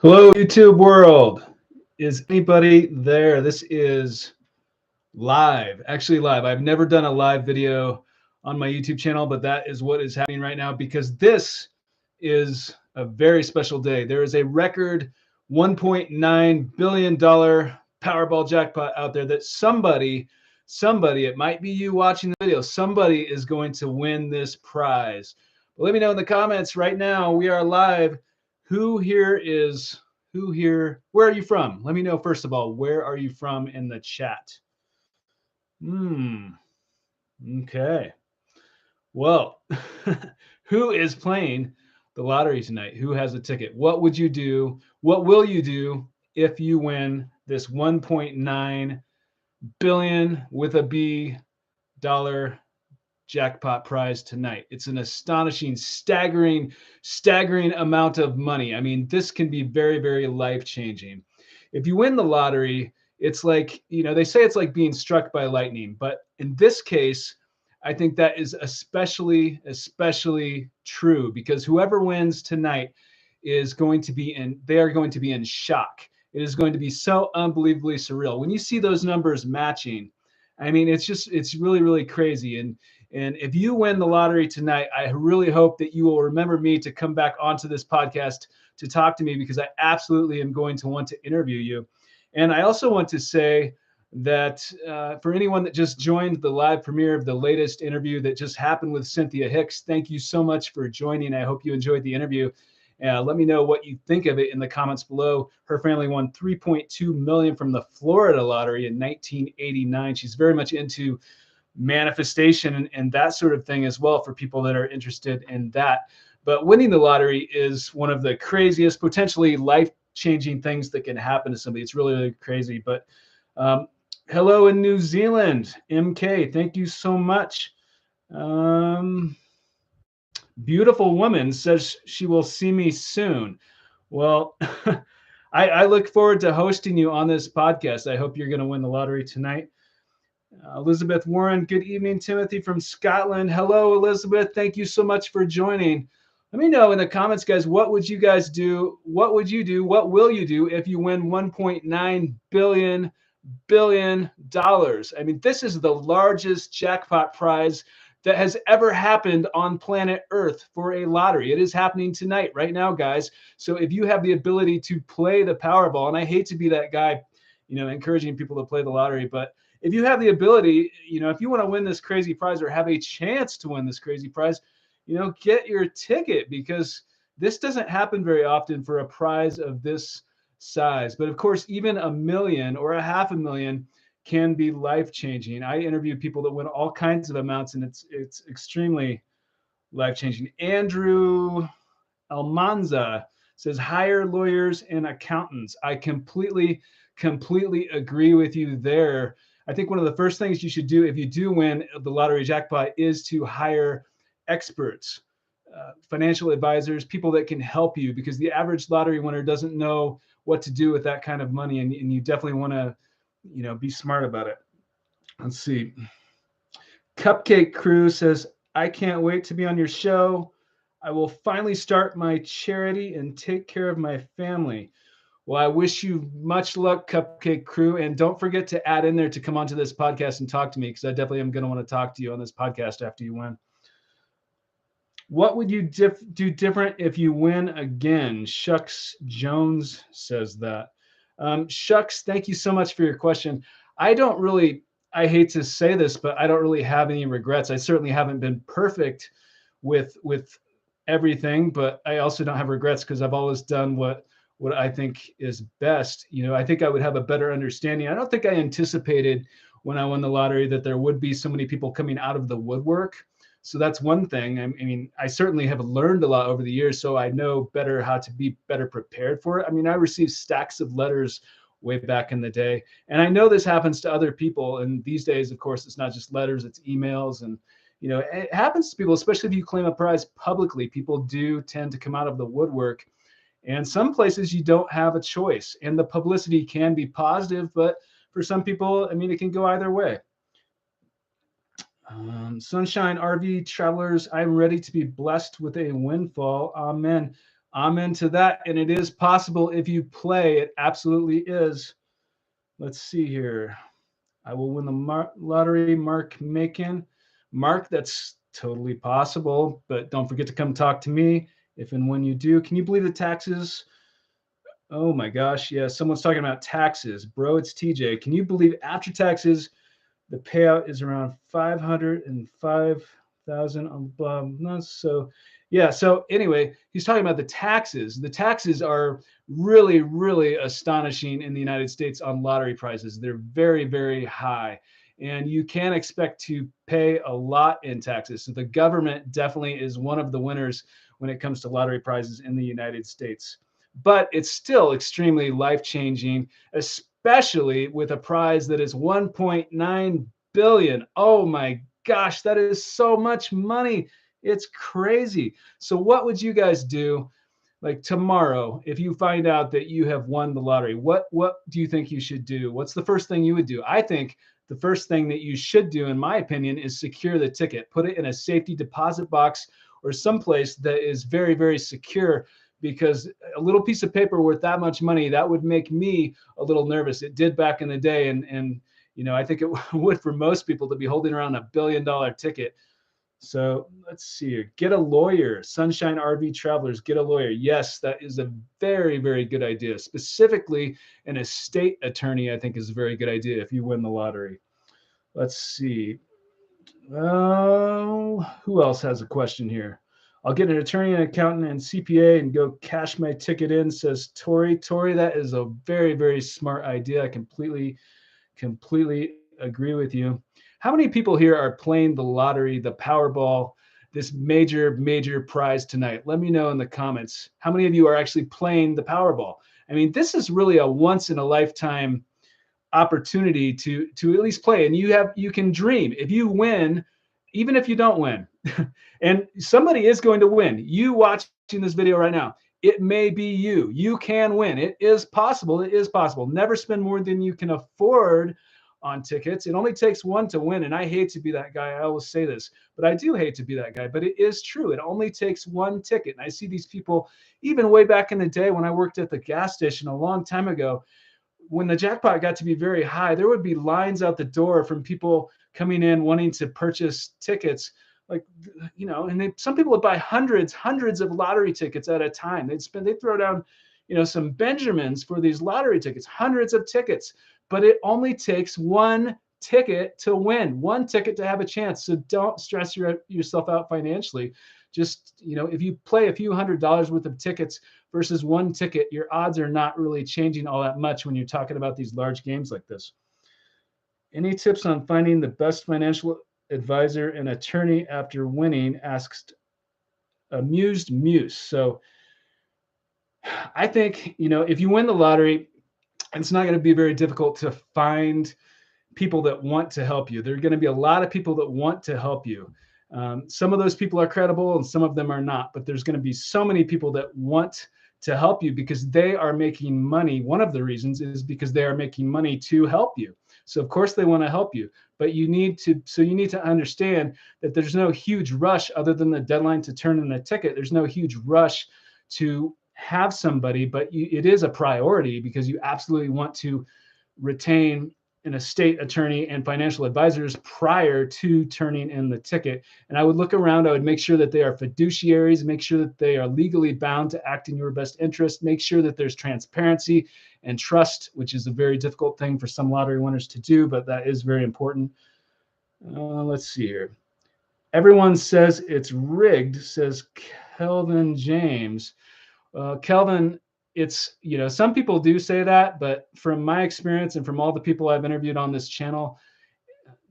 Hello, YouTube world. Is anybody there? This is live, actually live. I've never done a live video on my YouTube channel, but that is what is happening right now because this is a very special day. There is a record $1.9 billion Powerball jackpot out there that somebody, it might be you watching the video, somebody is going to win this prize. But let me know in the comments right now. We are live. Who here is who here? Where are you from? Let me know first of all. Where are you from in the chat? Okay. Well, who is playing the lottery tonight? Who has a ticket? What would you do? What will you do if you win this 1.9 billion with a B dollar jackpot prize tonight? It's an astonishing, staggering amount of money. I mean, this can be very, very life-changing. If you win the lottery, it's like, they say it's like being struck by lightning, but in this case, I think that is especially true because whoever wins tonight is going to be they are going to be in shock. It is going to be so unbelievably surreal. When you see those numbers matching, I mean, it's really, really crazy. And if you win the lottery tonight, I really hope that you will remember me to come back onto this podcast to talk to me because I absolutely am going to want to interview you. And I also want to say that for anyone that just joined the live premiere of the latest interview that just happened with Cynthia Hicks, thank you so much for joining. I hope you enjoyed the interview. Let me know what you think of it in the comments below. Her family won $3.2 million from the Florida lottery in 1989. She's very much into manifestation and that sort of thing as well for people that are interested in that. But winning the lottery is one of the craziest, potentially life-changing things that can happen to somebody. It's really, really crazy. But hello in New Zealand, MK. Thank you so much. Beautiful woman says she will see me soon. Well, I look forward to hosting you on this podcast. I hope you're going to win the lottery tonight. Elizabeth Warren, good evening. Timothy from Scotland. Hello, Elizabeth. Thank you so much for joining. Let me know in the comments, guys, what would you guys do? What would you do? What will you do if you win $1.9 billion? I mean, this is the largest jackpot prize that has ever happened on planet Earth for a lottery. It is happening tonight, right now, guys. So if you have the ability to play the Powerball, and I hate to be that guy, encouraging people to play the lottery, but if you have the ability, if you want to win this crazy prize or have a chance to win this crazy prize, get your ticket because this doesn't happen very often for a prize of this size. But of course, even $1 million or $500,000 can be life-changing. I interviewed people that win all kinds of amounts, and it's extremely life-changing. Andrew Almanza says, hire lawyers and accountants. I completely agree with you there. I think one of the first things you should do if you do win the lottery jackpot is to hire experts, financial advisors, people that can help you because the average lottery winner doesn't know what to do with that kind of money. And you definitely want to, be smart about it. Let's see. Cupcake Crew says, I can't wait to be on your show. I will finally start my charity and take care of my family. Well, I wish you much luck, Cupcake Crew. And don't forget to add in there to come onto this podcast and talk to me because I definitely am going to want to talk to you on this podcast after you win. What would you do different if you win again? Shucks Jones says that. Shucks, thank you so much for your question. I hate to say this, but I don't really have any regrets. I certainly haven't been perfect with everything, but I also don't have regrets because I've always done what I think is best. I think I would have a better understanding. I don't think I anticipated when I won the lottery that there would be so many people coming out of the woodwork. So that's one thing. I mean, I certainly have learned a lot over the years, so I know better how to be better prepared for it. I mean, I received stacks of letters way back in the day, and I know this happens to other people. And these days, of course, it's not just letters, it's emails. And, it happens to people, especially if you claim a prize publicly. People do tend to come out of the woodwork. And some places you don't have a choice. And the publicity can be positive, but for some people, I mean, it can go either way. Sunshine RV Travelers, I'm ready to be blessed with a windfall. Amen. I'm into that, and it is possible if you play. It absolutely is. Let's see here. I will win the lottery, Mark Macon. Mark, that's totally possible, but don't forget to come talk to me if and when you do. Can you believe the taxes? Oh my gosh, yeah, someone's talking about taxes. Bro, it's TJ. Can you believe after taxes, the payout is around 505,000 on months? So, yeah. So anyway, he's talking about the taxes. The taxes are really, really astonishing in the United States on lottery prizes. They're very, very high, and you can expect to pay a lot in taxes. So the government definitely is one of the winners when it comes to lottery prizes in the United States. But it's still extremely life-changing, especially with a prize that is 1.9 billion. Oh my gosh, that is so much money. It's crazy. So what would you guys do like tomorrow if you find out that you have won the lottery? What do you think you should do? What's the first thing you would do? I think the first thing that you should do, in my opinion, is secure the ticket. Put it in a safety deposit box or someplace that is very, very secure, because a little piece of paper worth that much money, that would make me a little nervous. It did back in the day. And I think it would for most people to be holding around $1 billion ticket. So let's see here. Get a lawyer. Sunshine RV Travelers, get a lawyer. Yes, that is a very, very good idea. Specifically, an estate attorney, I think, is a very good idea if you win the lottery. Let's see. Who else has a question here? I'll get an attorney, an accountant, and CPA and go cash my ticket in, says Tori. Tori, that is a very, very smart idea. I completely agree with you. How many people here are playing the lottery, the Powerball, this major prize tonight? Let me know in the comments. How many of you are actually playing the Powerball? I mean, this is really a once in a lifetime opportunity to at least play, and you can dream. If you win, even if you don't win, and somebody is going to win, you watching this video right now, it may be you. You can win. It is possible. It is possible. Never spend more than you can afford on tickets. It only takes one to win. And I hate to be that guy. I always say this, but I do hate to be that guy. But it is true. It only takes one ticket. And I see these people, even way back in the day when I worked at the gas station a long time ago, when the jackpot got to be very high, there would be lines out the door from people coming in wanting to purchase tickets. Like, and some people would buy hundreds of lottery tickets at a time. They'd throw down, some Benjamins for these lottery tickets, hundreds of tickets, but it only takes one ticket to win, one ticket to have a chance. So don't stress yourself out financially. Just, if you play a few $100s worth of tickets versus one ticket, your odds are not really changing all that much when you're talking about these large games like this. Any tips on finding the best financial advisor and attorney after winning? Asked Amused Muse. So I think, if you win the lottery, it's not going to be very difficult to find people that want to help you. There are going to be a lot of people that want to help you. Some of those people are credible and some of them are not, but there's going to be so many people that want to help you because they are making money. One of the reasons is because they are making money to help you. So of course they want to help you, but you need to understand that there's no huge rush other than the deadline to turn in a ticket. There's no huge rush to have somebody, but it is a priority because you absolutely want to retain an estate attorney and financial advisors prior to turning in the ticket. And I would look around, I would make sure that they are fiduciaries, make sure that they are legally bound to act in your best interest, make sure that there's transparency and trust, which is a very difficult thing for some lottery winners to do, but that is very important. Let's see here. Everyone says it's rigged, says Kelvin James. Kelvin, it's, some people do say that, but from my experience and from all the people I've interviewed on this channel,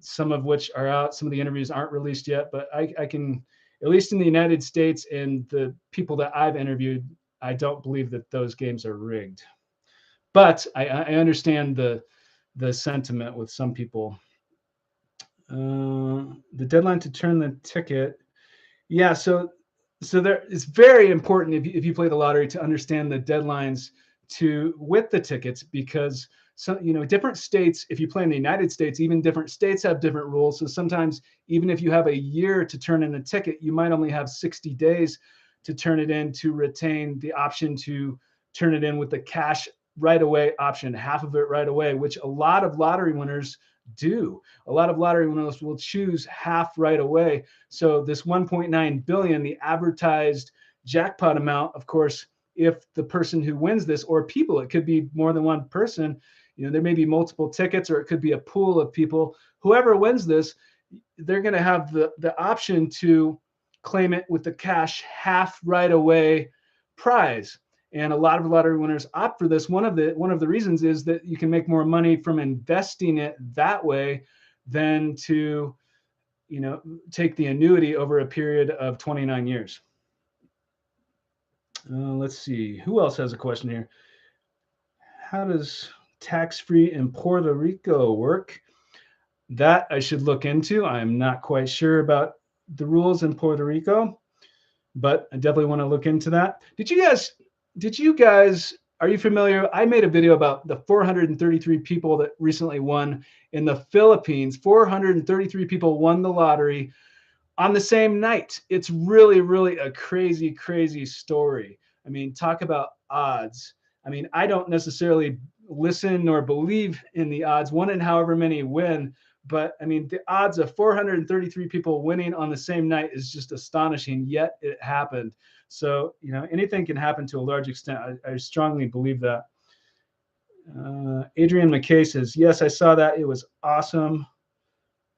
some of which are out, some of the interviews aren't released yet, but I can, at least in the United States and the people that I've interviewed, I don't believe that those games are rigged. But I understand the sentiment with some people. The deadline to turn the ticket. Yeah, so there, it's very important if you play the lottery to understand the deadlines with the tickets, because different states, if you play in the United States, even different states have different rules. So sometimes even if you have a year to turn in a ticket, you might only have 60 days to turn it in, to retain the option to turn it in with the cash right away option, half of it right away, which a lot of lottery winners do. A lot of lottery winners will choose half right away. So this 1.9 billion, the advertised jackpot amount, of course, if the person who wins this, or people, it could be more than one person, there may be multiple tickets, or it could be a pool of people. Whoever wins this, they're going to have the option to claim it with the cash half right away prize. And a lot of lottery winners opt for this. One of the reasons is that you can make more money from investing it that way than to, take the annuity over a period of 29 years. Let's see. Who else has a question here? How does tax-free in Puerto Rico work? That I should look into. I'm not quite sure about the rules in Puerto Rico, but I definitely want to look into that. Did you guys, are you familiar? I made a video about the 433 people that recently won in the Philippines. 433 people won the lottery on the same night. It's really, really a crazy, crazy story. I mean, talk about odds. I mean, I don't necessarily listen nor believe in the odds, one in however many win. But I mean, the odds of 433 people winning on the same night is just astonishing, yet it happened. So, anything can happen to a large extent. I strongly believe that. Adrian McKay says, yes, I saw that. It was awesome.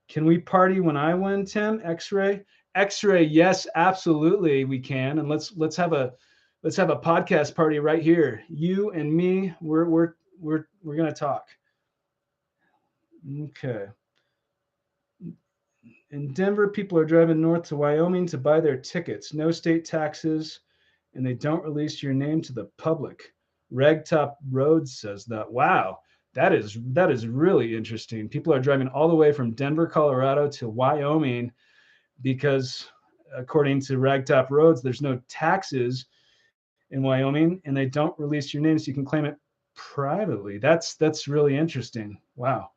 Can we party when I win, Tim? X-ray? X-ray, yes, absolutely we can. And let's have a podcast party right here. You and me, we're going to talk. Okay. In Denver, people are driving north to Wyoming to buy their tickets. No state taxes, and they don't release your name to the public. Ragtop Road says that. Wow, that is really interesting. People are driving all the way from Denver, Colorado to Wyoming because, according to Ragtop Roads, there's no taxes in Wyoming, and they don't release your name, so you can claim it privately. That's really interesting. Wow.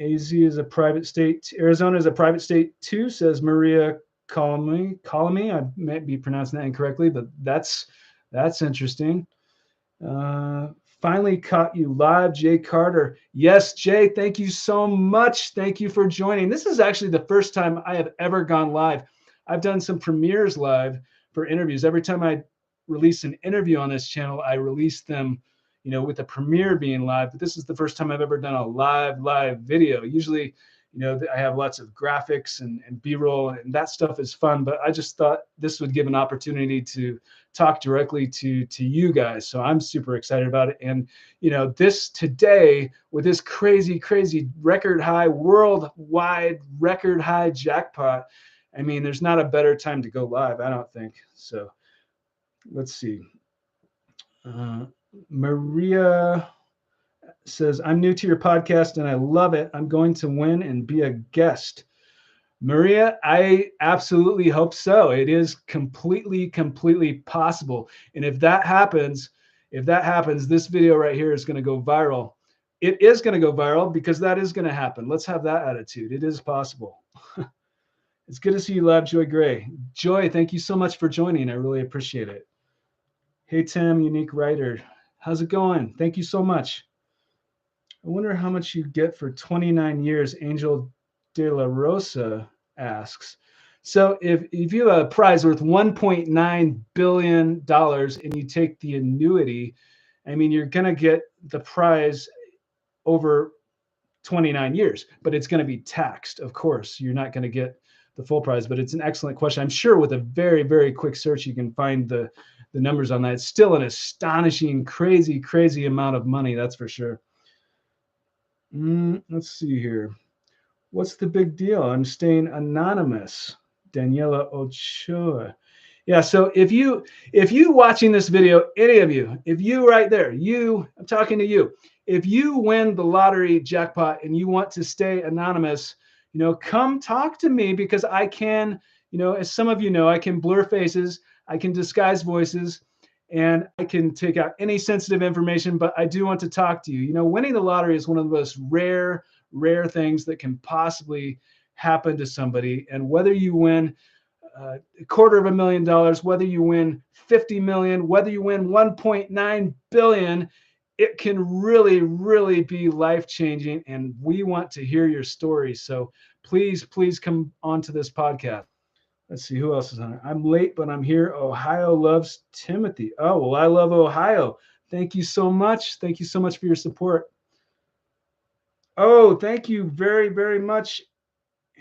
AZ is a private state. Arizona is a private state too, says Maria Colamy. I might be pronouncing that incorrectly, but that's interesting. Finally caught you live, Jay Carter. Yes, Jay, thank you so much. Thank you for joining. This is actually the first time I have ever gone live. I've done some premieres live for interviews. Every time I release an interview on this channel, I release them with the premiere being live, but this is the first time I've ever done a live video. Usually, I have lots of graphics and B-roll, and that stuff is fun, but I just thought this would give an opportunity to talk directly to you guys. So I'm super excited about it. And, this today with this crazy record high, worldwide record high jackpot, I mean, there's not a better time to go live, I don't think. So let's see. Maria says, I'm new to your podcast and I love it. I'm going to win and be a guest. Maria, I absolutely hope so. It is completely possible. And if that happens, this video right here is going to go viral. It is going to go viral because that is going to happen. Let's have that attitude. It is possible. It's good to see you live, Joy Gray. Joy, thank you so much for joining. I really appreciate it. Hey, Tim, Unique Writer. How's it going? Thank you so much. I wonder how much you get for 29 years, Angel De La Rosa asks. So if you have a prize worth $1.9 billion and you take the annuity, I mean, you're going to get the prize over 29 years, but it's going to be taxed. Of course, you're not going to get the full prize, but it's an excellent question. I'm sure with a very quick search, you can find the numbers on that. It's still an astonishing, crazy amount of money. That's for sure. Let's see here. What's the big deal? I'm staying anonymous. Daniela Ochoa. Yeah. So if you watching this video, any of you, if you right there, I'm talking to you. If you win the lottery jackpot and you want to stay anonymous, come talk to me because I can, as some of you know, I can blur faces. I can disguise voices, and I can take out any sensitive information, but I do want to talk to you. Winning the lottery is one of the most rare things that can possibly happen to somebody. And whether you win $250,000, whether you win 50 million, whether you win 1.9 billion, it can really, really be life-changing. And we want to hear your story. So please, please come onto this podcast. Let's see who else is on it. I'm late, but I'm here. Ohio loves Timothy. Oh, well, I love Ohio. Thank you so much. Thank you so much for your support. Oh, thank you very, very much,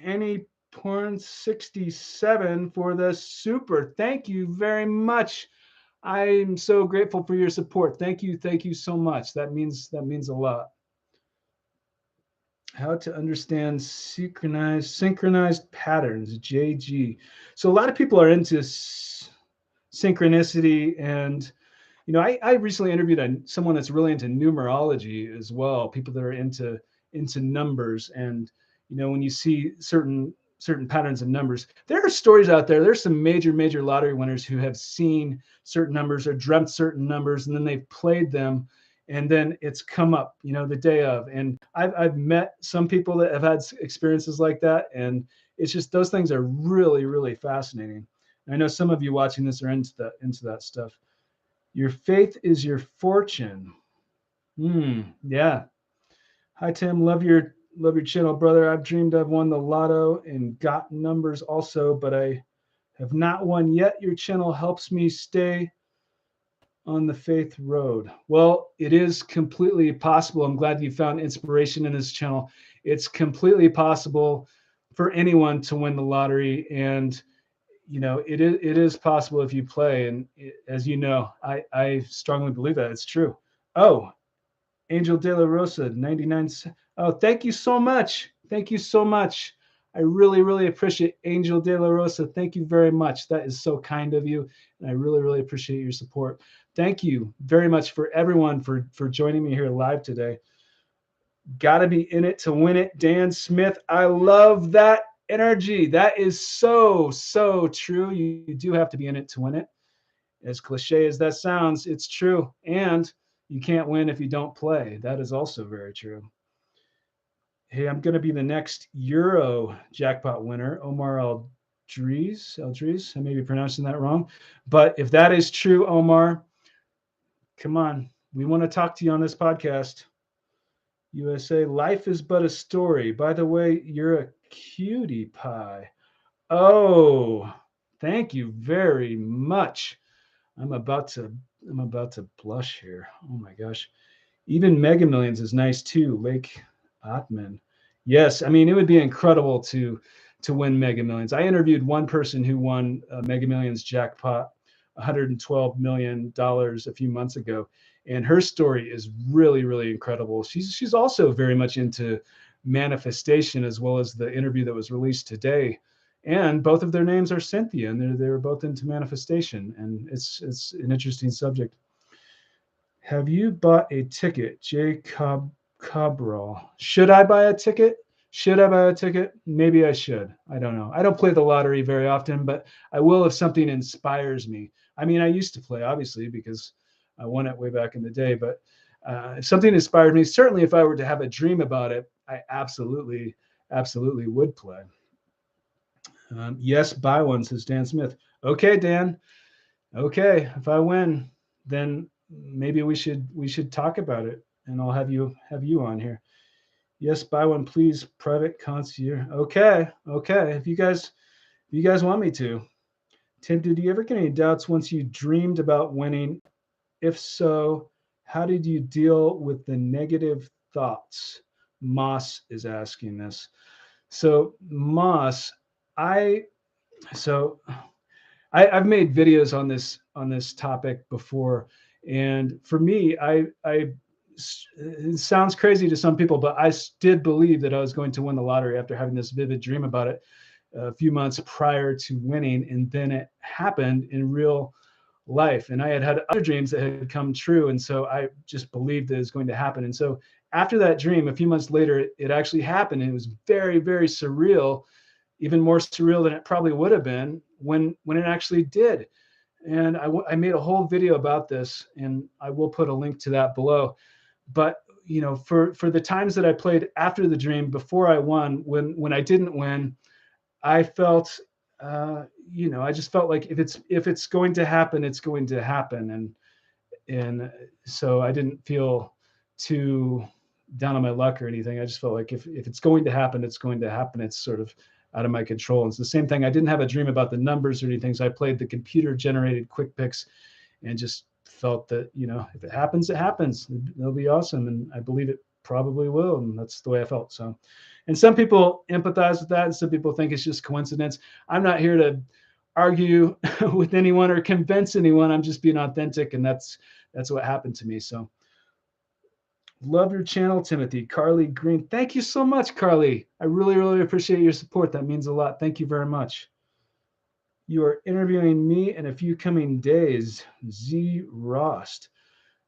Annie Porn 67 for the super. Thank you very much. I'm so grateful for your support. Thank you so much. That means a lot. How to understand synchronized patterns, JG. So a lot of people are into synchronicity, and I recently interviewed someone that's really into numerology as well. People that are into numbers, and when you see certain patterns of numbers, there are stories out there. There's some major lottery winners who have seen certain numbers or dreamt certain numbers, and then they've played them, and then it's come up, the day of. And I've met some people that have had experiences like that, and it's just, those things are really, really fascinating. And I know some of you watching this are into that stuff. Your faith is your fortune. Yeah. Hi, Tim. Love your channel, brother. I've dreamed I've won the lotto and got numbers also, but I have not won yet. Your channel helps me stay on the faith road. Well, it is completely possible. I'm glad you found inspiration in this channel. It's completely possible for anyone to win the lottery, and it is possible if you play. And as you know, I strongly believe that it's true. Oh, Angel De La Rosa, 99. Oh, thank you so much. Thank you so much. I really, really appreciate Angel De La Rosa. Thank you very much. That is so kind of you. And I really, really appreciate your support. Thank you very much for everyone for joining me here live today. Got to be in it to win it. Dan Smith, I love that energy. That is so, so true. You do have to be in it to win it. As cliche as that sounds, it's true. And you can't win if you don't play. That is also very true. Hey, I'm going to be the next Euro jackpot winner, Omar Eldries. I may be pronouncing that wrong. But if that is true, Omar, come on. We want to talk to you on this podcast. USA, life is but a story. By the way, you're a cutie pie. Oh, thank you very much. I'm about to blush here. Oh my gosh. Even Mega Millions is nice too. Lake Ottman. Yes, I mean, it would be incredible to win Mega Millions. I interviewed one person who won Mega Millions jackpot, $112 million a few months ago, and her story is really, really incredible. She's also very much into manifestation, as well as the interview that was released today. And both of their names are Cynthia, and they're both into manifestation, and it's an interesting subject. Have you bought a ticket, Jay Cabral? Should I buy a ticket? Should I buy a ticket? Maybe I should. I don't know. I don't play the lottery very often, but I will if something inspires me. I mean, I used to play, obviously, because I won it way back in the day. But if something inspired me, certainly if I were to have a dream about it, I absolutely would play. Yes, buy one, says Dan Smith. Okay, Dan. Okay, if I win, then maybe we should talk about it, and I'll have you on here. Yes, buy one, please. Private concierge. Okay. If you guys want me to. Tim, did you ever get any doubts once you dreamed about winning? If so, how did you deal with the negative thoughts? Moss is asking this. So Moss, I've made videos on this topic before, and for me, it sounds crazy to some people, but I did believe that I was going to win the lottery after having this vivid dream about it a few months prior to winning, and then it happened in real life. And I had other dreams that had come true, and so I just believed that it was going to happen. And so after that dream, a few months later, it actually happened, and it was very, very surreal, even more surreal than it probably would have been when it actually did. And I made a whole video about this, and I will put a link to that below. But for the times that I played after the dream, before I won, when I didn't win, I felt I just felt like if it's going to happen, it's going to happen, and so I didn't feel too down on my luck or anything. I just felt like if it's going to happen, it's going to happen. It's sort of out of my control. And it's the same thing. I didn't have a dream about the numbers or anything, so I played the computer generated quick picks and just felt that if it happens, it happens. It'll be awesome, and I believe it probably will, and that's the way I felt. So, and some people empathize with that, and some people think it's just coincidence. I'm not here to argue with anyone or convince anyone. I'm just being authentic, and that's what happened to me. So, love your channel, Timothy. Carly Green, thank you so much, Carly. I really, really appreciate your support. That means a lot. Thank you very much. You are interviewing me in a few coming days. Z Rost.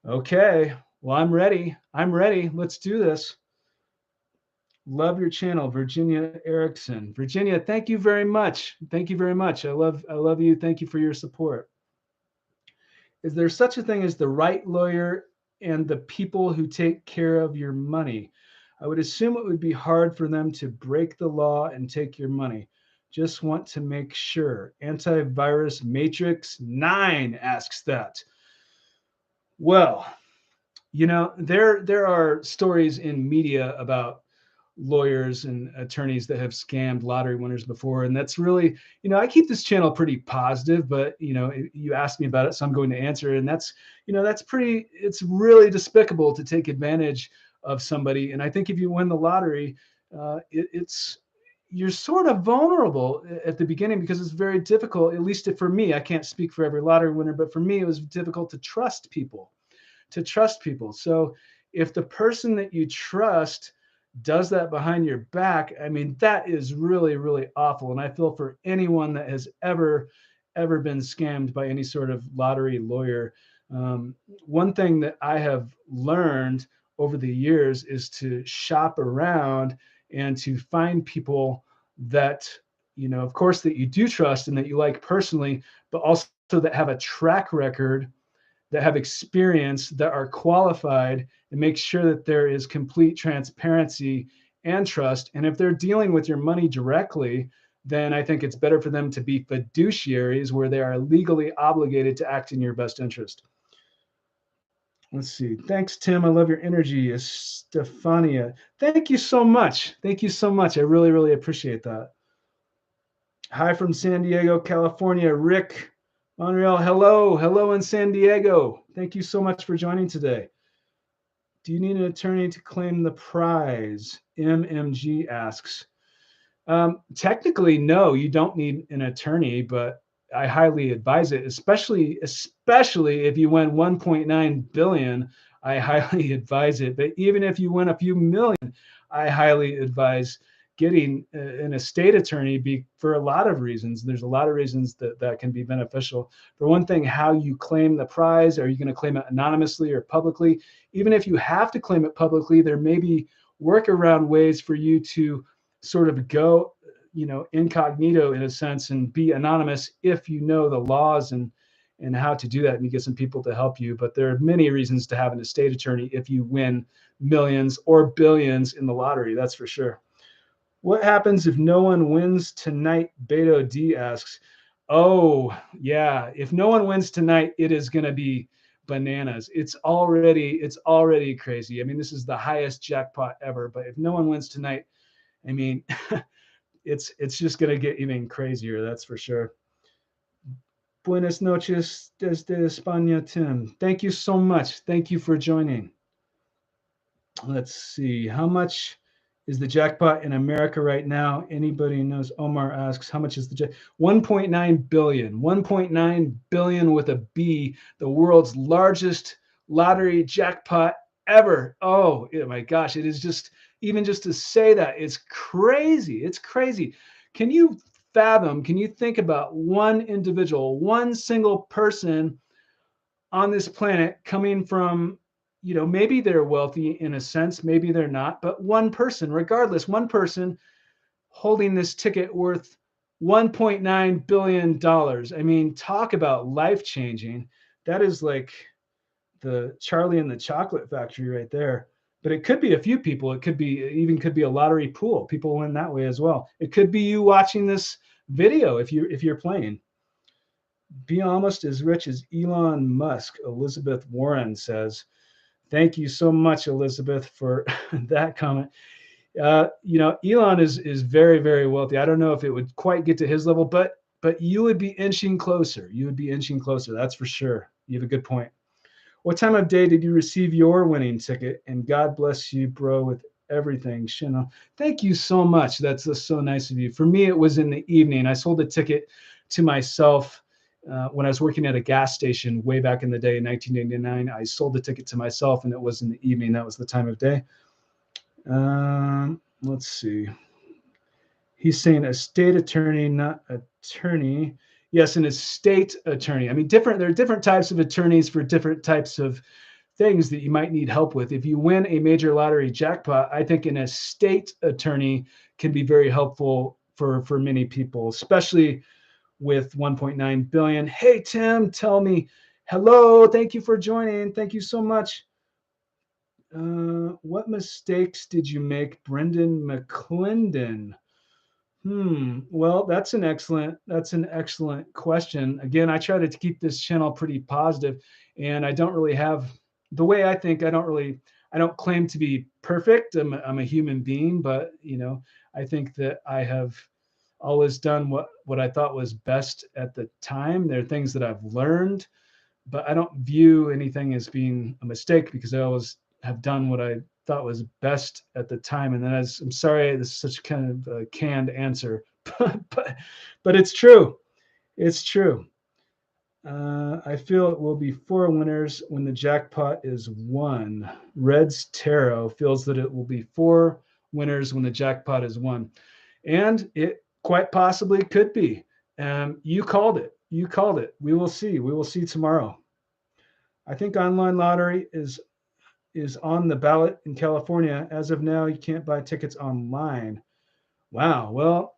Okay. Well, I'm ready. Let's do this. Love your channel, Virginia Erickson. Virginia, thank you very much. Thank you very much. I love you. Thank you for your support. Is there such a thing as the right lawyer and the people who take care of your money? I would assume it would be hard for them to break the law and take your money. Just want to make sure. Antivirus Matrix 9 asks that. Well, there are stories in media about lawyers and attorneys that have scammed lottery winners before, and that's really, I keep this channel pretty positive, but you asked me about it, so I'm going to answer. And it's really despicable to take advantage of somebody. And I think if you win the lottery, you're sort of vulnerable at the beginning, because it's very difficult, at least for me. I can't speak for every lottery winner, but for me, it was difficult to trust people. So if the person that you trust does that behind your back, I mean, that is really, really awful. And I feel for anyone that has ever been scammed by any sort of lottery lawyer. One thing that I have learned over the years is to shop around and to find people that, of course, that you do trust and that you like personally, but also that have a track record, that have experience, that are qualified, and make sure that there is complete transparency and trust. And if they're dealing with your money directly, then I think it's better for them to be fiduciaries, where they are legally obligated to act in your best interest. Let's see. Thanks, Tim. I love your energy. Stefania, thank you so much. I really, really appreciate that. Hi from San Diego, California. Rick Monreal, hello in San Diego. Thank you so much for joining today. Do you need an attorney to claim the prize? MMG asks. Technically, no, you don't need an attorney, but I highly advise it, especially if you win 1.9 billion. I highly advise it. But even if you win a few million, I highly advise getting an estate attorney for a lot of reasons. There's a lot of reasons that can be beneficial. For one thing, how you claim the prize. Are you going to claim it anonymously or publicly? Even if you have to claim it publicly, there may be workaround ways for you to sort of go, incognito in a sense, and be anonymous if you know the laws and how to do that, and you get some people to help you. But there are many reasons to have an estate attorney if you win millions or billions in the lottery, that's for sure. What happens if no one wins tonight? Beto D asks. Oh, yeah. If no one wins tonight, it is going to be bananas. It's already crazy. I mean, this is the highest jackpot ever. But if no one wins tonight, I mean, it's just going to get even crazier. That's for sure. Buenas noches desde España, Tim. Thank you so much. Thank you for joining. Let's see. How much is the jackpot in America right now? Anybody knows? Omar asks, how much is the jackpot? 1.9 billion. 1.9 billion with a B, the world's largest lottery jackpot ever. Oh my gosh. It is just, even just to say that, it's crazy. It's crazy. Can you think about one individual, one single person on this planet coming from, maybe they're wealthy in a sense, maybe they're not, but one person, regardless, one person holding this ticket worth $1.9 billion. I mean, talk about life-changing. That is like the Charlie and the Chocolate Factory right there. But it could be a few people. It could be a lottery pool. People win that way as well. It could be you watching this video if you're playing. Be almost as rich as Elon Musk, Elizabeth Warren says. Thank you so much, Elizabeth, for that comment. Elon is very, very wealthy. I don't know if it would quite get to his level, but you would be inching closer. You would be inching closer. That's for sure. You have a good point. What time of day did you receive your winning ticket? And God bless you, bro, with everything. Shino, thank you so much. That's so nice of you. For me, it was in the evening. I sold a ticket to myself when I was working at a gas station way back in the day in 1989. I sold the ticket to myself, and it was in the evening. That was the time of day. Let's see. He's saying a state attorney, not attorney. Yes, an estate attorney. I mean, there are different types of attorneys for different types of things that you might need help with. If you win a major lottery jackpot, I think an estate attorney can be very helpful for many people, especially with 1.9 billion. Hey, Tim, tell me hello. Thank you for joining. Thank you so much. What mistakes did you make, Brendan McClendon? Well, that's an excellent question. Again, I try to keep this channel pretty positive, and I don't really have the way I think. I don't claim to be perfect. I'm a human being, but I think that I have always done what I thought was best at the time. There are things that I've learned, but I don't view anything as being a mistake because I always have done what I thought was best at the time. And then I'm sorry, this is such kind of a canned answer, but it's true. It's true. I feel it will be 4 winners when the jackpot is won. Red's Tarot feels that it will be 4 winners when the jackpot is won. And it quite possibly could be. You called it. You called it. We will see. We will see tomorrow. I think online lottery is on the ballot in California. As of now, you can't buy tickets online. Wow. Well,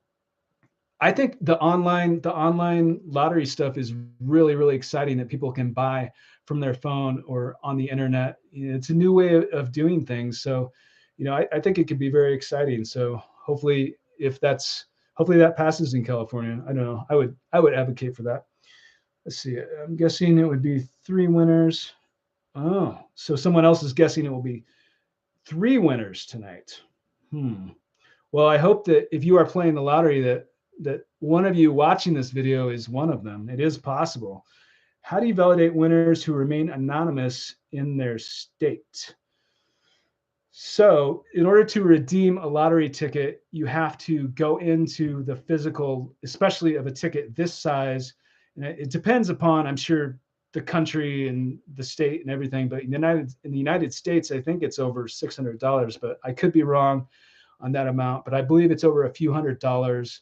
I think the online lottery stuff is really, really exciting that people can buy from their phone or on the internet. It's a new way of doing things. So, I think it could be very exciting. So hopefully that passes in California. I don't know. I would advocate for that. Let's see. I'm guessing it would be 3 winners. Oh, so someone else is guessing it will be 3 winners tonight. Well, I hope that if you are playing the lottery that one of you watching this video is one of them. It is possible. How do you validate winners who remain anonymous in their state? So in order to redeem a lottery ticket, you have to go into the physical, especially of a ticket this size. And it depends upon, I'm sure, the country and the state and everything. But in the United States, I think it's over $600, but I could be wrong on that amount. But I believe it's over a few $100s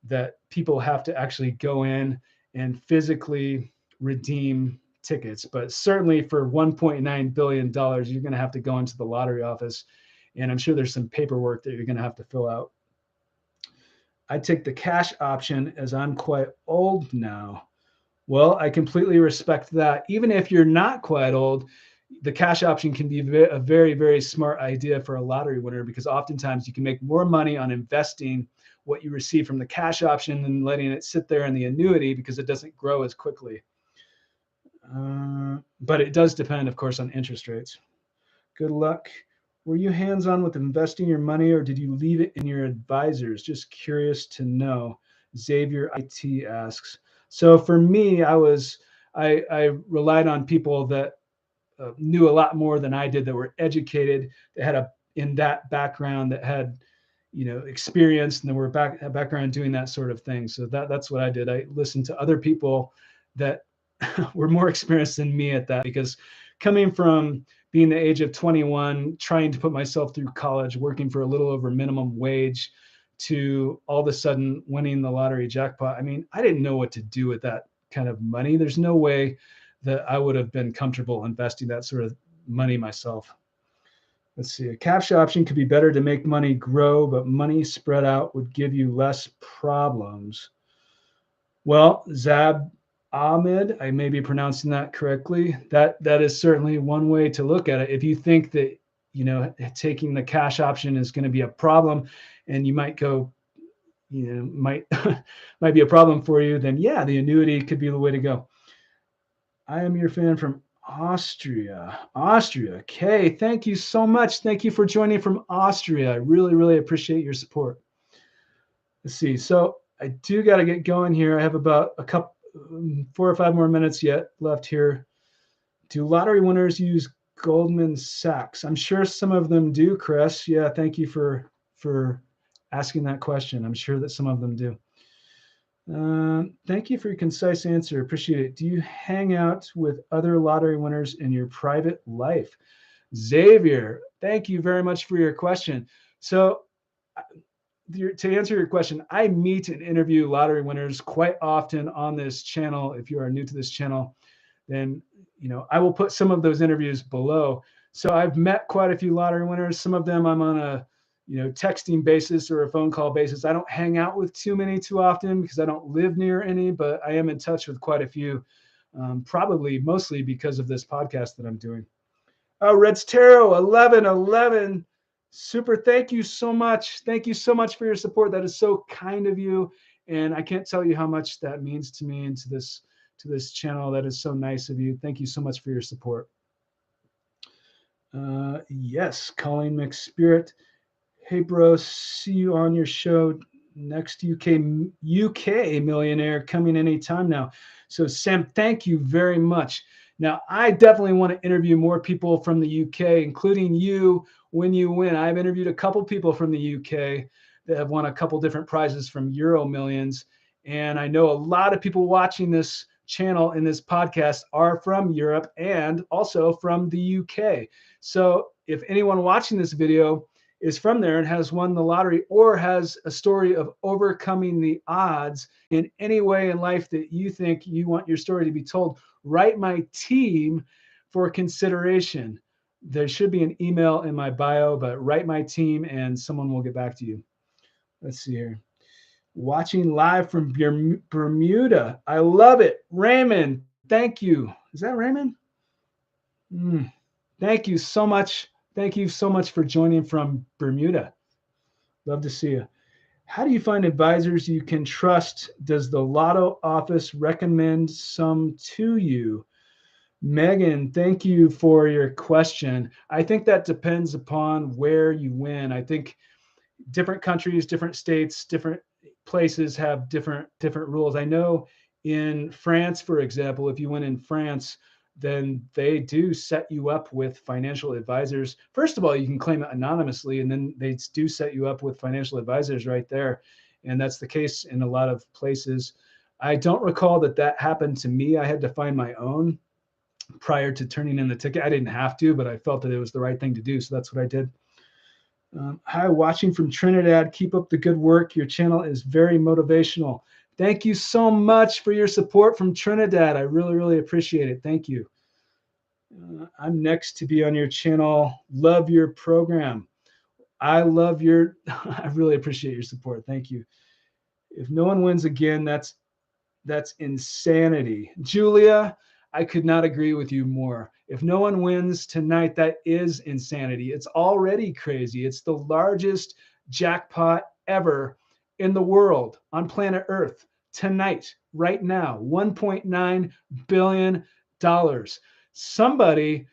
that people have to actually go in and physically redeem tickets. But certainly for $1.9 billion, you're going to have to go into the lottery office. And I'm sure there's some paperwork that you're going to have to fill out. I take the cash option as I'm quite old now. Well, I completely respect that. Even if you're not quite old, the cash option can be a very, very smart idea for a lottery winner, because oftentimes you can make more money on investing what you receive from the cash option than letting it sit there in the annuity, because it doesn't grow as quickly. But it does depend, of course, on interest rates. Good luck. Were you hands-on with investing your money, or did you leave it in your advisors? Just curious to know. Xavier IT asks. So for me, I relied on people that knew a lot more than I did, that were educated, that had in that background, that had experience, and they were a background doing that sort of thing. So that's what I did. I listened to other people that were more experienced than me at that, because coming from being the age of 21, trying to put myself through college, working for a little over minimum wage, to all of a sudden winning the lottery jackpot. I mean, I didn't know what to do with that kind of money. There's no way that I would have been comfortable investing that sort of money myself. Let's see. A cash option could be better to make money grow, but money spread out would give you less problems. Well, Zab Ahmed, I may be pronouncing that correctly. That is certainly one way to look at it. If you think that taking the cash option is going to be a problem, and you might go might might be a problem for you, then yeah, the annuity could be the way to go. I am your fan from Austria. Austria. Okay. Thank you so much. Thank you for joining from Austria. I really, really appreciate your support. Let's see. So I do got to get going here. I have about a couple, 4 or 5 more minutes yet left here. Do lottery winners use Goldman Sachs? I'm sure some of them do, Chris. Yeah. Thank you for asking that question. I'm sure that some of them do. Thank you for your concise answer. Appreciate it. Do you hang out with other lottery winners in your private life? Xavier, thank you very much for your question. So, to answer your question, I meet and interview lottery winners quite often on this channel. If you are new to this channel, then I will put some of those interviews below. So I've met quite a few lottery winners. Some of them I'm on a texting basis or a phone call basis. I don't hang out with too many too often because I don't live near any, but I am in touch with quite a few, probably mostly because of this podcast that I'm doing. Oh, Red's Tarot 1111. Super. Thank you so much. Thank you so much for your support. That is so kind of you. And I can't tell you how much that means to me and to this channel. That is so nice of you. Thank you so much for your support. Yes, Colleen McSpirit. Hey, bro, see you on your show. Next UK millionaire coming anytime now. So, Sam, thank you very much. Now, I definitely want to interview more people from the UK, including you when you win. I've interviewed a couple people from the UK that have won a couple different prizes from Euro Millions. And I know a lot of people watching this channel and this podcast are from Europe and also from the UK. So if anyone watching this video is from there and has won the lottery or has a story of overcoming the odds in any way in life that you think you want your story to be told, write my team for consideration. There should be an email in my bio, but write my team and someone will get back to you. Let's see here. Watching live from Bermuda. I love it. Raymond, thank you. Is that Raymond? Thank you so much. Thank you so much for joining from Bermuda. Love to see you. How do you find advisors you can trust? Does the Lotto office recommend some to you? Megan, thank you for your question. I think that depends upon where you win. I think different countries, different states, different places have different rules. I know in France, for example, if you win in France, then they do set you up with financial advisors. First of all, you can claim it anonymously, and then they do set you up with financial advisors right there. And that's the case in a lot of places. I don't recall that happened to me. I had to find my own prior to turning in the ticket. I didn't have to, but I felt that it was the right thing to do. So that's what I did. Hi, watching from Trinidad. Keep up the good work. Your channel is very motivational. Thank you so much for your support from Trinidad. I really, really appreciate it. Thank you. I'm next to be on your channel. Love your program. I really appreciate your support. Thank you. If no one wins again, that's insanity. Julia, I could not agree with you more. If no one wins tonight, that is insanity. It's already crazy. It's the largest jackpot ever in the world on planet Earth tonight, right now, $1.9 billion. Somebody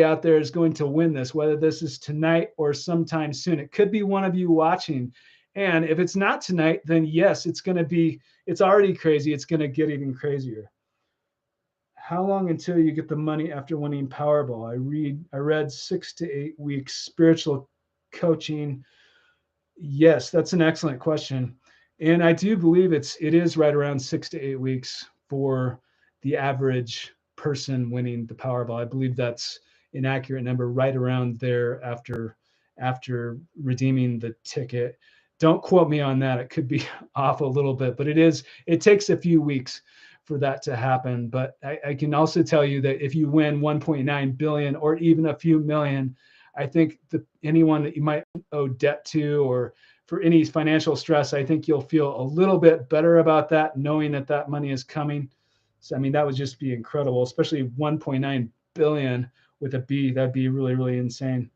out there is going to win this, whether this is tonight or sometime soon. It could be one of you watching. And if it's not tonight, then yes, it's already crazy. It's going to get even crazier. How long until you get the money after winning Powerball? I read 6 to 8 weeks. Spiritual coaching. Yes, that's an excellent question. And I do believe it is right around 6 to 8 weeks for the average person winning the Powerball. I believe that's an accurate number, right around there after redeeming the ticket. Don't quote me on that. It could be off a little bit, but it takes a few weeks for that to happen. But I can also tell you that if you win 1.9 billion or even a few million, I think anyone that you might owe debt to or for any financial stress, I think you'll feel a little bit better about that, knowing that money is coming. So, I mean, that would just be incredible, especially 1.9 billion with a B. That'd be really, really insane.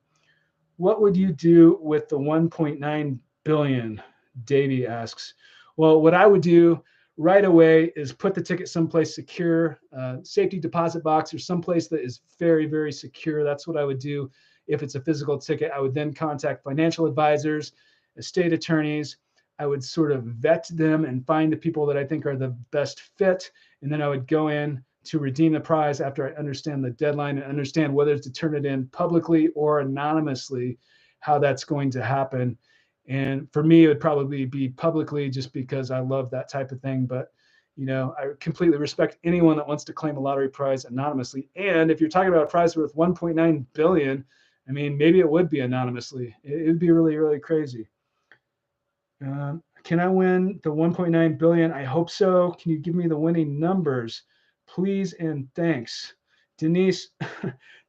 What would you do with the 1.9 billion? Davey asks, well, what I would do right away is put the ticket someplace secure, safety deposit box or someplace that is very, very secure. That's what I would do. If it's a physical ticket, I would then contact financial advisors, estate attorneys. I would sort of vet them and find the people that I think are the best fit. And then I would go in to redeem the prize after I understand the deadline and understand whether to turn it in publicly or anonymously, how that's going to happen. And for me, it would probably be publicly just because I love that type of thing. But, I completely respect anyone that wants to claim a lottery prize anonymously. And if you're talking about a prize worth 1.9 billion, I mean, maybe it would be anonymously. It would be really, really crazy. Can I win the 1.9 billion? I hope so. Can you give me the winning numbers, please? And thanks. Denise,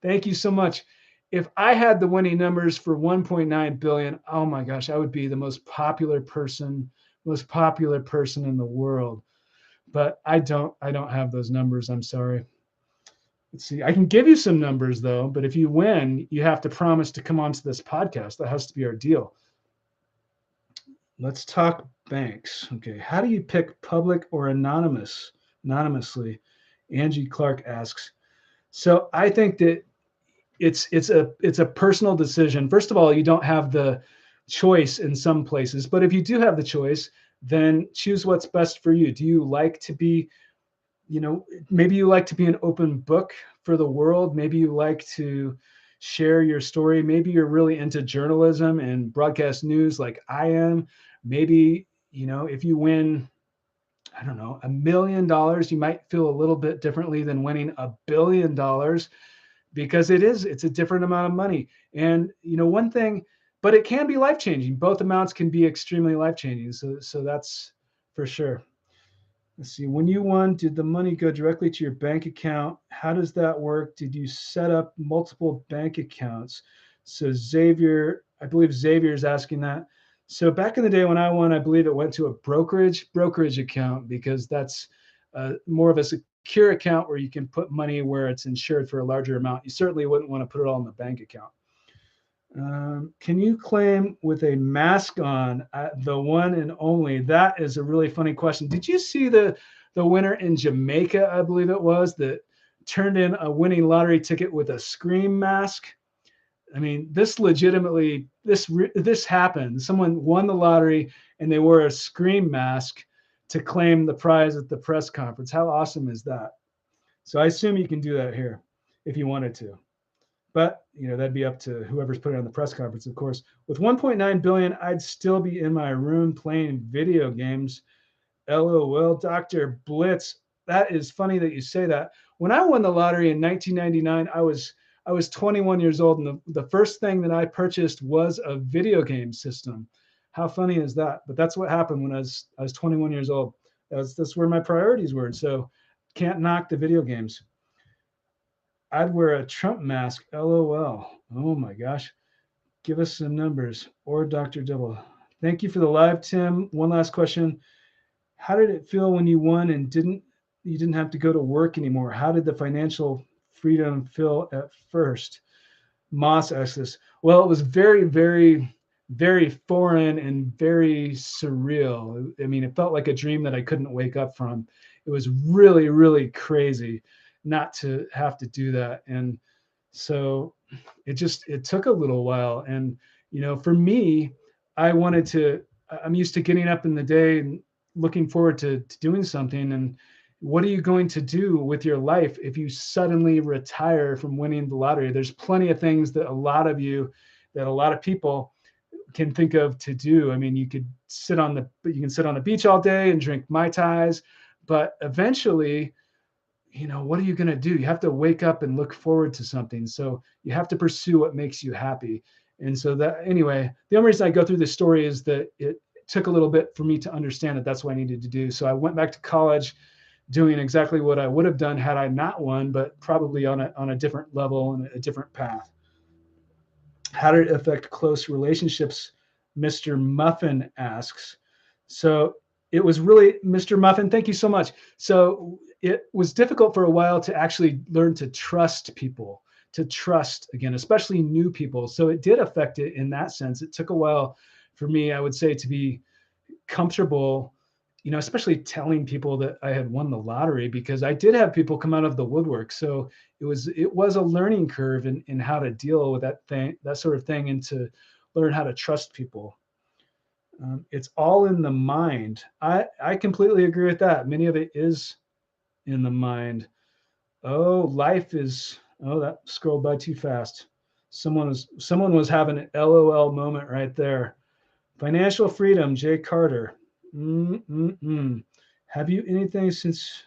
thank you so much. If I had the winning numbers for 1.9 billion, oh my gosh, I would be the most popular person in the world. But I don't have those numbers. I'm sorry. Let's see. I can give you some numbers though, but if you win, you have to promise to come onto this podcast. That has to be our deal. Let's talk banks. Okay. How do you pick public or anonymously? Angie Clark asks. So I think that it's a personal decision. First of all, you don't have the choice in some places, but if you do have the choice, then choose what's best for you. Do you like to be, maybe you like to be an open book for the world. Maybe you like to share your story. Maybe you're really into journalism and broadcast news like I am. Maybe, if you win, I don't know, $1 million, you might feel a little bit differently than winning $1 billion, because it's a different amount of money. And, one thing, but it can be life-changing. Both amounts can be extremely life-changing. So that's for sure. Let's see. When you won, did the money go directly to your bank account? How does that work? Did you set up multiple bank accounts? So Xavier, I believe Xavier is asking that. So back in the day when I won, I believe it went to a brokerage account, because that's more of a secure account where you can put money where it's insured for a larger amount. You certainly wouldn't want to put it all in the bank account. Can you claim with a mask on, the one and only? That is a really funny question. Did you see the winner in Jamaica, I believe it was, that turned in a winning lottery ticket with a Scream mask? I mean, this legitimately, this happened. Someone won the lottery and they wore a Scream mask to claim the prize at the press conference. How awesome is that? So I assume you can do that here if you wanted to. But, that'd be up to whoever's putting on the press conference, of course. With 1.9 billion, I'd still be in my room playing video games. LOL, Dr. Blitz. That is funny that you say that. When I won the lottery in 1999, I was 21 years old, and the first thing that I purchased was a video game system. How funny is that? But that's what happened when I was 21 years old. That's where my priorities were. So can't knock the video games. I'd wear a Trump mask. LOL. Oh my gosh. Give us some numbers. Or Dr. Double. Thank you for the live, Tim. One last question. How did it feel when you won and you didn't have to go to work anymore? How did the financial freedom feel at first? Moss asks this. Well, it was very, very, very foreign and very surreal. I mean, it felt like a dream that I couldn't wake up from. It was really, really crazy not to have to do that. And so it took a little while. And, for me, I'm used to getting up in the day and looking forward to doing something. And what are you going to do with your life if you suddenly retire from winning the lottery? There's plenty of things that a lot of people can think of to do. I mean, you can sit on the beach all day and drink Mai Tais, but eventually, what are you going to do? You have to wake up and look forward to something. So you have to pursue what makes you happy. And so anyway, the only reason I go through this story is that it took a little bit for me to understand that that's what I needed to do. So I went back to college doing exactly what I would have done had I not won, but probably on a different level and a different path. How did it affect close relationships? Mr. Muffin asks. So it was really, Mr. Muffin, thank you so much. So it was difficult for a while to actually learn to trust people, to trust again, especially new people. So it did affect it in that sense. It took a while for me, I would say, to be comfortable, especially telling people that I had won the lottery, because I did have people come out of the woodwork. So it was a learning curve in how to deal with that sort of thing, and to learn how to trust people. It's all in the mind. I completely agree with that. Many of it is in the mind. Oh, life is. Oh, that scrolled by too fast. Someone was having an LOL moment right there. Financial freedom, Jay Carter. Mm-mm-mm. Have you anything since?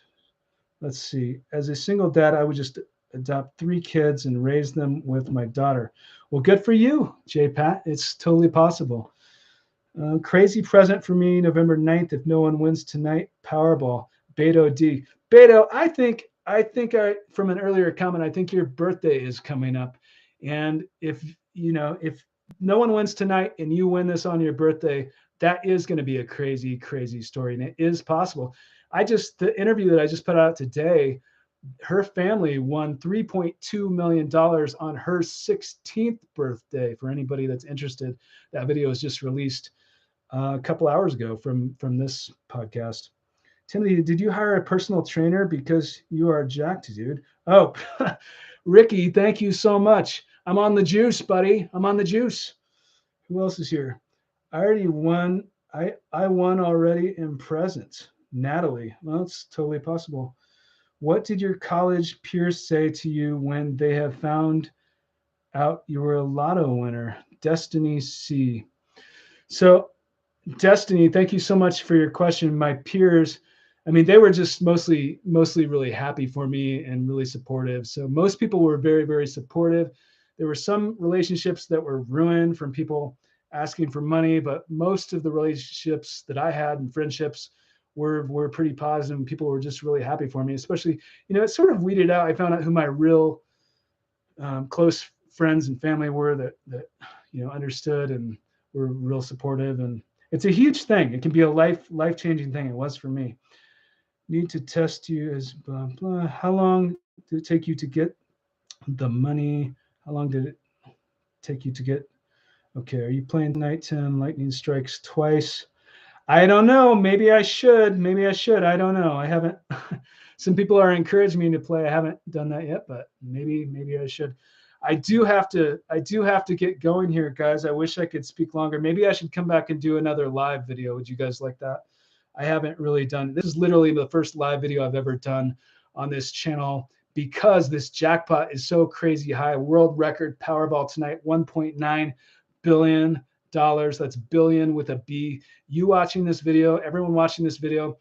Let's see. As a single dad, I would just adopt 3 kids and raise them with my daughter. Well, good for you, Jay Pat. It's totally possible. Crazy present for me, November 9th. If no one wins tonight, Powerball. Beto D. Beto, I think from an earlier comment, I think your birthday is coming up. And if no one wins tonight and you win this on your birthday, that is going to be a crazy, crazy story. And it is possible. The interview that I just put out today, her family won $3.2 million on her 16th birthday. For anybody that's interested, that video was just released a couple hours ago from this podcast. Timothy, did you hire a personal trainer because you are jacked, dude? Oh, Ricky, thank you so much. I'm on the juice, buddy. I'm on the juice. Who else is here? I already won. I won already in present. Natalie. Well, it's totally possible. What did your college peers say to you when they have found out you were a lotto winner? Destiny C. So Destiny, thank you so much for your question. My peers, I mean, they were just mostly really happy for me and really supportive. So most people were very, very supportive. There were some relationships that were ruined from people asking for money, but most of the relationships that I had and friendships were pretty positive, and people were just really happy for me. Especially, it sort of weeded out. I found out who my real close friends and family were that understood and were real supportive. And it's a huge thing. It can be a life-changing thing. It was for me. Need to test you as blah blah. How long did it take you to get the money? How long did it take you to get? Okay, are you playing tonight, Tim? Lightning strikes twice. I don't know. Maybe I should. I don't know. I haven't. Some people are encouraging me to play. I haven't done that yet, but maybe I should. I do have to get going here, guys. I wish I could speak longer. Maybe I should come back and do another live video. Would you guys like that? I haven't really done. This is literally the first live video I've ever done on this channel, because this jackpot is so crazy high. World record Powerball tonight, $1.9 billion. That's billion with a B. You watching this video, everyone watching this video,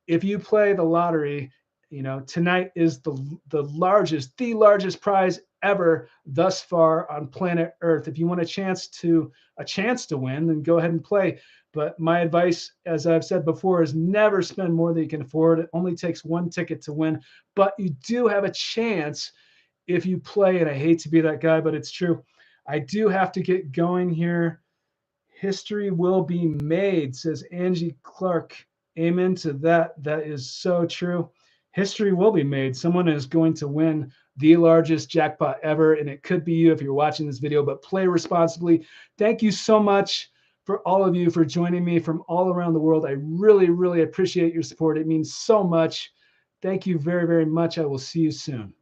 if you play the lottery, tonight is the largest prize ever thus far on planet Earth. If you want a chance to win, then go ahead and play. But my advice, as I've said before, is never spend more than you can afford. It only takes one ticket to win, but you do have a chance if you play. And I hate to be that guy, but it's true. I do have to get going here. History will be made, says Angie Clark. Amen to that. That is so true. History will be made. Someone is going to win the largest jackpot ever, and it could be you if you're watching this video, but play responsibly. Thank you so much for all of you for joining me from all around the world. I really, really appreciate your support. It means so much. Thank you very, very much. I will see you soon.